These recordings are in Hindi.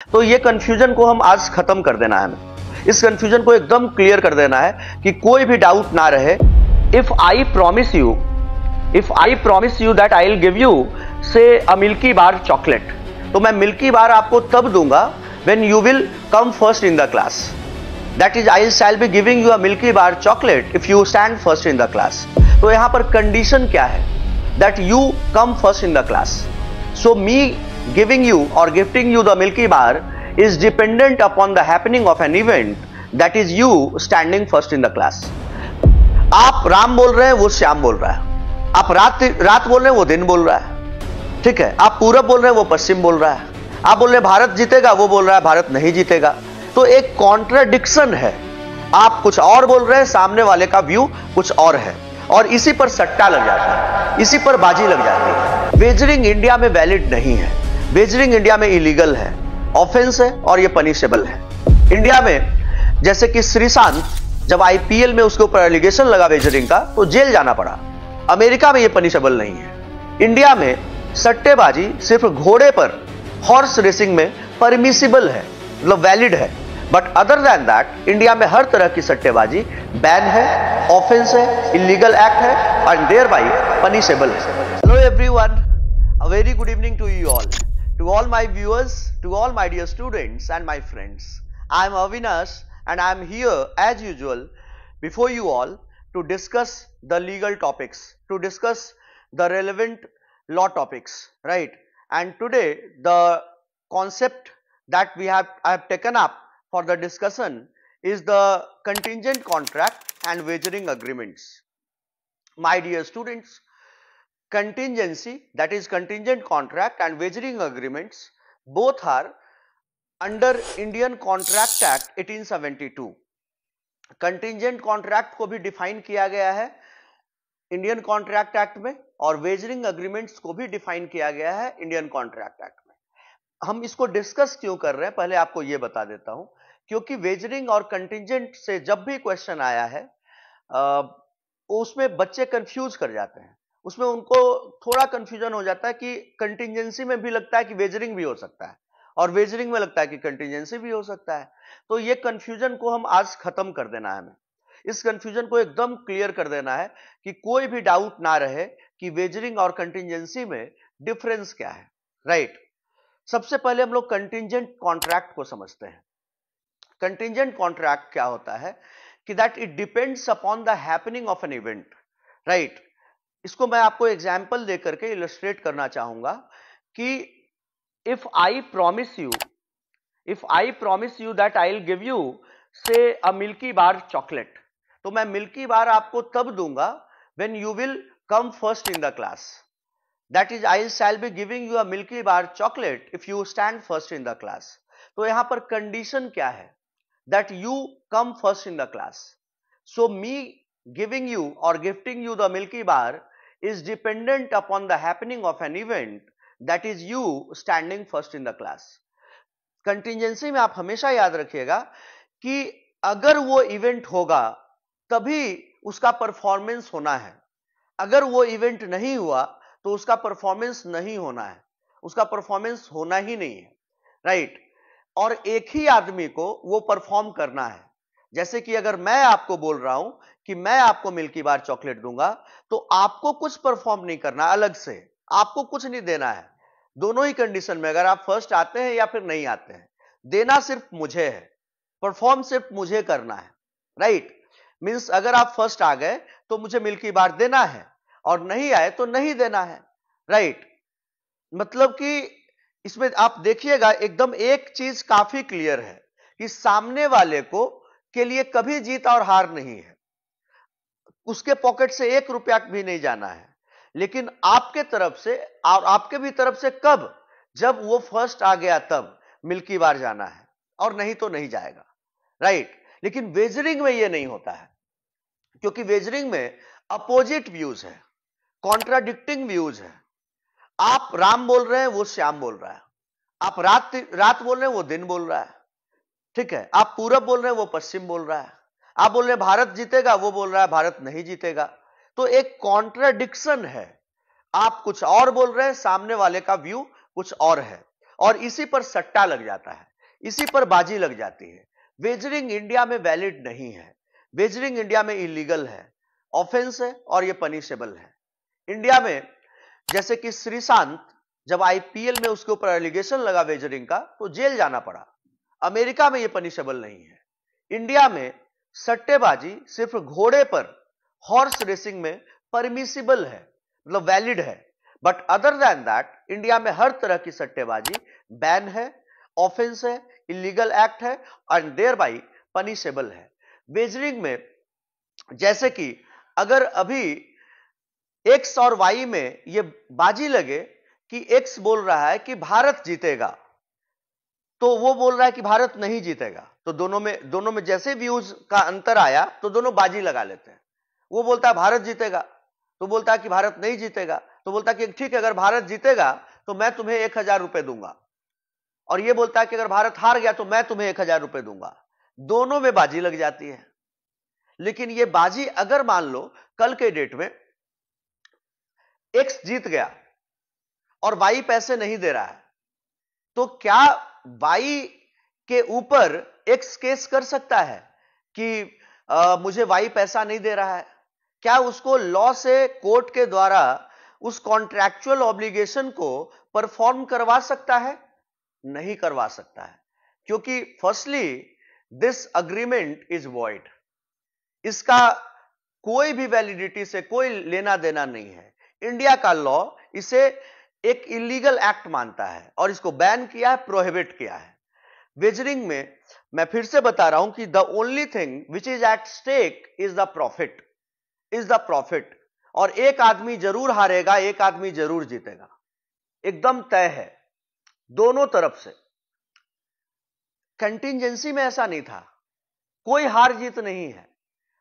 तो ये कंफ्यूजन को हम आज खत्म कर देना है हमें। इस कंफ्यूजन को एकदम क्लियर कर देना है कि कोई भी डाउट ना रहे। If I promise you that I will give you से अ मिल्की बार चॉकलेट, तो मैं मिल्की बार आपको तब दूंगा when you will come first in the class. That is I shall be giving you a milky bar chocolate if you stand first in the class. तो यहां पर कंडीशन क्या है? That you come first in the class. So me giving you or gifting you the Milky Bar is dependent upon the happening of an event, that is you standing first in the class. आप राम बोल रहे हैं, वो श्याम बोल रहा है। आप रात बोल रहे हैं, वो दिन बोल रहा है। ठीक है, आप पूरब बोल रहे हैं, वो पश्चिम बोल रहा है। आप बोल रहे हैं भारत जीतेगा, वो बोल रहा है भारत नहीं जीतेगा। तो एक कॉन्ट्राडिक्शन है। आप कुछ और बोल रहे हैं, सामने वाले का व्यू कुछ और है, और इसी पर सट्टा लग जाता है, इसी पर बाजी लग जाती है। वेजरिंग इंडिया में वैलिड नहीं है। वेजरिंग इंडिया में इलीगल है, ऑफेंस है, और ये पनिशेबल है। इंडिया में जैसे कि श्रीशांत जब आईपीएल में उसके ऊपर एलिगेशन लगा वेजरिंग का, तो जेल जाना पड़ा। अमेरिका में ये पनिशेबल नहीं है। इंडिया में सट्टेबाजी सिर्फ घोड़े पर हॉर्स रेसिंग में परमिसिबल है, मतलब वैलिड है। But other than that India में हर तरह की सट्टेबाजी बैन है, ऑफेंस है, इलीगल एक्ट है, एंड देयर बाई पनिशेबल है। Hello everyone, a very good evening to you all. To all my viewers, to all my dear students and my friends, I am Avinash and I am here as usual before you all to discuss the legal topics, to discuss the relevant law topics, right? And today the concept that I have taken up for the discussion is the contingent contract and wagering agreements. My dear students, contingency, that is contingent contract, and wagering agreements both are under Indian Contract Act 1872. Contingent contract को भी डिफाइन किया गया है इंडियन कॉन्ट्रैक्ट एक्ट में, और वेजरिंग अग्रीमेंट्स को भी डिफाइन किया गया है इंडियन कॉन्ट्रैक्ट एक्ट में। हम इसको डिस्कस क्यों कर रहे हैं, पहले आपको यह बता देता हूं। क्योंकि वेजरिंग और कंटिजेंट से जब भी क्वेश्चन आया है उसमें बच्चे कंफ्यूज कर जाते हैं। उसमें उनको थोड़ा कंफ्यूजन हो जाता है कि कंटिजेंसी में भी लगता है कि वेजरिंग भी हो सकता है, और वेजरिंग में लगता है कि कंटिजेंसी भी हो सकता है। तो ये कंफ्यूजन को हम आज खत्म कर देना है हमें। इस कंफ्यूजन को एकदम क्लियर कर देना है कि कोई भी डाउट ना रहे कि वेजरिंग और कंटिजेंसी में डिफरेंस क्या है, राइट? सबसे पहले हम लोग कंटिजेंट कॉन्ट्रैक्ट को समझते हैं। कंटिजेंट कॉन्ट्रैक्ट क्या होता है कि that it depends upon the happening of an event, right? इसको मैं आपको एग्जाम्पल देकर के इलस्ट्रेट करना चाहूंगा कि if I promise you that I will give you से अ मिल्की बार चॉकलेट, तो मैं मिल्की बार आपको तब दूंगा when you will come first in the class. That is I shall be giving you a milky bar chocolate if you stand first in the class. तो यहां पर कंडीशन क्या है? That you come first in the class. So me giving you or gifting you the Milky Bar is dependent upon the happening of an event, that is you standing first in the class. Contingency में आप हमेशा याद रखिएगा कि अगर वो इवेंट होगा तभी उसका परफॉर्मेंस होना है। अगर वो इवेंट नहीं हुआ तो उसका परफॉर्मेंस नहीं होना है, उसका परफॉर्मेंस होना ही नहीं है, राइट? और एक ही आदमी को वो परफॉर्म करना है। जैसे कि अगर मैं आपको बोल रहा हूं कि मैं आपको मिल्की बार चॉकलेट दूंगा, तो आपको कुछ परफॉर्म नहीं करना अलग से, आपको कुछ नहीं देना है। दोनों ही कंडीशन में, अगर आप फर्स्ट आते हैं या फिर नहीं आते हैं, देना सिर्फ मुझे है, परफॉर्म सिर्फ मुझे करना है, राइट? मींस अगर आप फर्स्ट आ गए तो मुझे मिल्की बार देना है, और नहीं आए तो नहीं देना है, राइट? मतलब कि इसमें आप देखिएगा एकदम एक चीज काफी क्लियर है कि सामने वाले को के लिए कभी जीत और हार नहीं है, उसके पॉकेट से 1 रुपया भी नहीं जाना है। लेकिन आपके तरफ से और आपके भी तरफ से कब? जब वो फर्स्ट आ गया तब मिल्की बार जाना है, और नहीं तो नहीं जाएगा, राइट? लेकिन वेजरिंग में ये नहीं होता है, क्योंकि वेजरिंग में अपोजिट व्यूज है, कॉन्ट्राडिक्टिंग व्यूज है। आप राम बोल रहे हैं, वो श्याम बोल रहा है। आप रात बोल रहे हैं, वो दिन बोल रहा है। ठीक है, आप पूरब बोल रहे हैं, वो पश्चिम बोल रहा है। आप बोल रहे हैं भारत जीतेगा, वो बोल रहा है भारत नहीं जीतेगा। तो एक कॉन्ट्राडिक्शन है। आप कुछ और बोल रहे हैं, सामने वाले का व्यू कुछ और है, और इसी पर सट्टा लग जाता है, इसी पर बाजी लग जाती है। वेजरिंग इंडिया में वैलिड नहीं है, वेजरिंग इंडिया में इलीगल है, ऑफेंस है और यह पनिशेबल है। इंडिया में जैसे कि श्रीशांत, जब आईपीएल में उसके ऊपर एलिगेशन लगा वेजरिंग का तो जेल जाना पड़ा। अमेरिका में यह पनिशेबल नहीं है। इंडिया में सट्टेबाजी सिर्फ घोड़े पर, हॉर्स रेसिंग में परमिसिबल है, मतलब वैलिड है, but other than that India में हर तरह की सट्टेबाजी बैन है, ऑफेंस है, इलीगल एक्ट है एंड देयर बाई पनिशेबल है। वेजरिंग में जैसे कि अगर अभी एक्स और वाई में यह बाजी लगे कि एक्स बोल रहा है कि भारत जीतेगा, तो वो बोल रहा है कि भारत नहीं जीतेगा, तो दोनों में जैसे व्यूज का अंतर आया तो दोनों बाजी लगा लेते हैं। वो बोलता है भारत जीतेगा, तो बोलता है कि भारत नहीं जीतेगा, तो बोलता है कि ठीक है, अगर भारत जीतेगा तो मैं तुम्हें 1000 रुपए दूंगा, और ये बोलता है कि अगर भारत हार गया तो मैं तुम्हें 1000 रुपए दूंगा। दोनों में बाजी लग जाती है। लेकिन ये बाजी अगर मान लो कल के डेट में एक्स जीत गया और वाई पैसे नहीं दे रहा है, तो क्या वाई के ऊपर एक्स केस कर सकता है कि मुझे वाई पैसा नहीं दे रहा है? क्या उसको लॉ से, कोर्ट के द्वारा उस कॉन्ट्रैक्चुअल ऑब्लिगेशन को परफॉर्म करवा सकता है? नहीं करवा सकता है, क्योंकि firstly this agreement is void. इसका कोई भी वैलिडिटी से कोई लेना देना नहीं है। इंडिया का लॉ इसे एक इलीगल एक्ट मानता है और इसको बैन किया है, प्रोहिबिट किया है। वेजरिंग में मैं फिर से बता रहा हूं कि the only thing which is at stake is the profit, और एक आदमी जरूर हारेगा, एक आदमी जरूर जीतेगा, एकदम तय है दोनों तरफ से। कंटिंजेंसी में ऐसा नहीं था, कोई हार जीत नहीं है,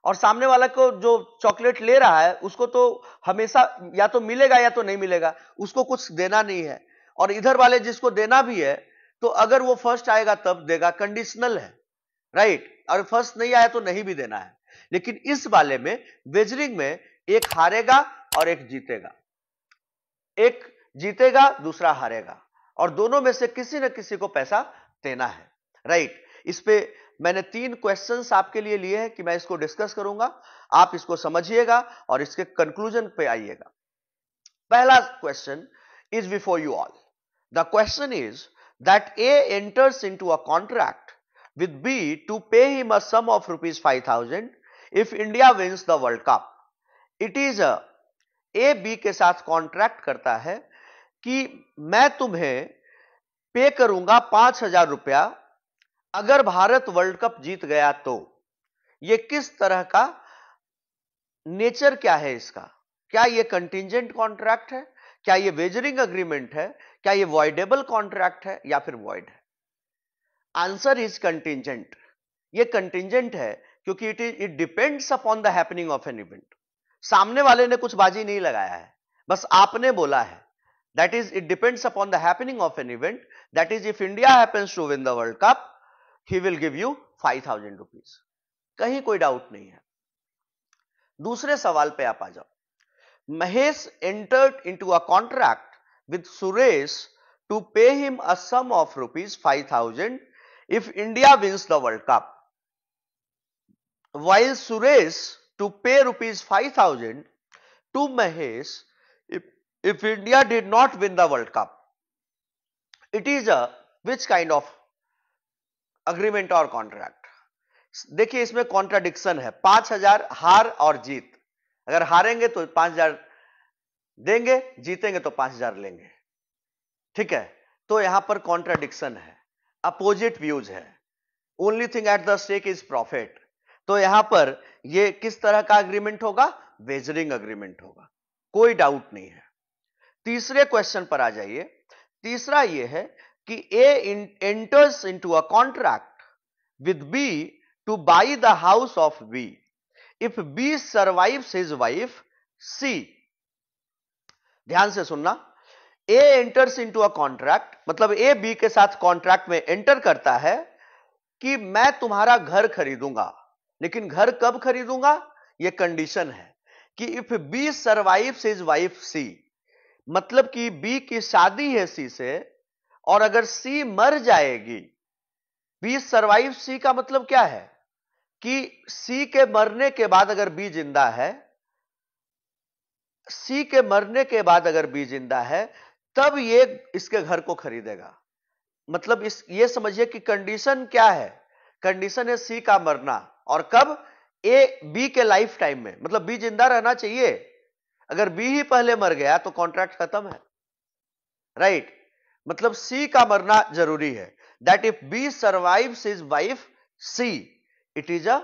और सामने वाला को जो चॉकलेट ले रहा है उसको तो हमेशा या तो मिलेगा या तो नहीं मिलेगा, उसको कुछ देना नहीं है। और इधर वाले जिसको देना भी है तो अगर वो फर्स्ट आएगा तब देगा, कंडीशनल है, राइट, और फर्स्ट नहीं आया तो नहीं भी देना है। लेकिन इस वाले में, वेजरिंग में, एक हारेगा और एक जीतेगा, एक जीतेगा दूसरा हारेगा, और दोनों में से किसी न किसी को पैसा देना है, राइट। इस पे मैंने 3 क्वेश्चंस आपके लिए लिए हैं कि मैं इसको डिस्कस करूंगा, आप इसको समझिएगा और इसके कंक्लूजन पे आइएगा। पहला question is before you all. The question is that A enters into a contract with B to pay him a sum of ₹5,000 if India wins the world cup. It is A B के साथ कॉन्ट्रैक्ट करता है कि मैं तुम्हें पे करूंगा 5,000 रुपया अगर भारत वर्ल्ड कप जीत गया तो। यह किस तरह का नेचर क्या है इसका? क्या यह कंटिंजेंट कॉन्ट्रैक्ट है? क्या यह वेजरिंग अग्रीमेंट है? क्या यह वॉइडेबल कॉन्ट्रैक्ट है या फिर वॉइड है? Answer is contingent. यह कंटिंजेंट है क्योंकि it depends upon the happening of an event. सामने वाले ने कुछ बाजी नहीं लगाया है, बस आपने बोला है। That is, it depends upon the happening of an event. That is, if India happens to win the world cup, he will give you 5,000 rupees। कहीं कोई डाउट नहीं है। दूसरे सवाल पे आप आ जाओ। Mahesh entered into a contract with Suresh to pay him a sum of ₹5,000 if India wins the World Cup, while Suresh to pay ₹5,000 to Mahesh if India did not win the World Cup. It is a which kind of agreement और कॉन्ट्रैक्ट? देखिए इसमें कॉन्ट्राडिक्शन है। 5,000 हार और जीत, अगर हारेंगे तो 5,000 देंगे, जीतेंगे तो 5,000 लेंगे, ठीक है। तो यहां पर कॉन्ट्राडिक्शन है, अपोजिट व्यूज है। Only thing at the stake is profit. तो यहां पर यह किस तरह का अग्रीमेंट होगा? वेजरिंग अग्रीमेंट होगा, कोई डाउट नहीं है। तीसरे क्वेश्चन पर आ जाइए। तीसरा यह है कि A enters into a contract with B to buy the house of B if B survives his wife C। ध्यान से सुनना। A enters into a contract, मतलब A B के साथ कॉन्ट्रैक्ट में एंटर करता है कि मैं तुम्हारा घर खरीदूंगा, लेकिन घर कब खरीदूंगा? यह कंडीशन है कि if B survives his wife C, मतलब कि B की शादी है C से, और अगर सी मर जाएगी बी सर्वाइव सी का मतलब क्या है कि सी के मरने के बाद अगर बी जिंदा है, सी के मरने के बाद अगर बी जिंदा है, तब ये इसके घर को खरीदेगा। मतलब ये समझिए कि कंडीशन क्या है, कंडीशन है सी का मरना, और कब, ए बी के लाइफ टाइम में, मतलब बी जिंदा रहना चाहिए। अगर बी ही पहले मर गया तो कॉन्ट्रैक्ट खत्म है, राइट। मतलब सी का मरना जरूरी है, that if B survives his wife C, it is a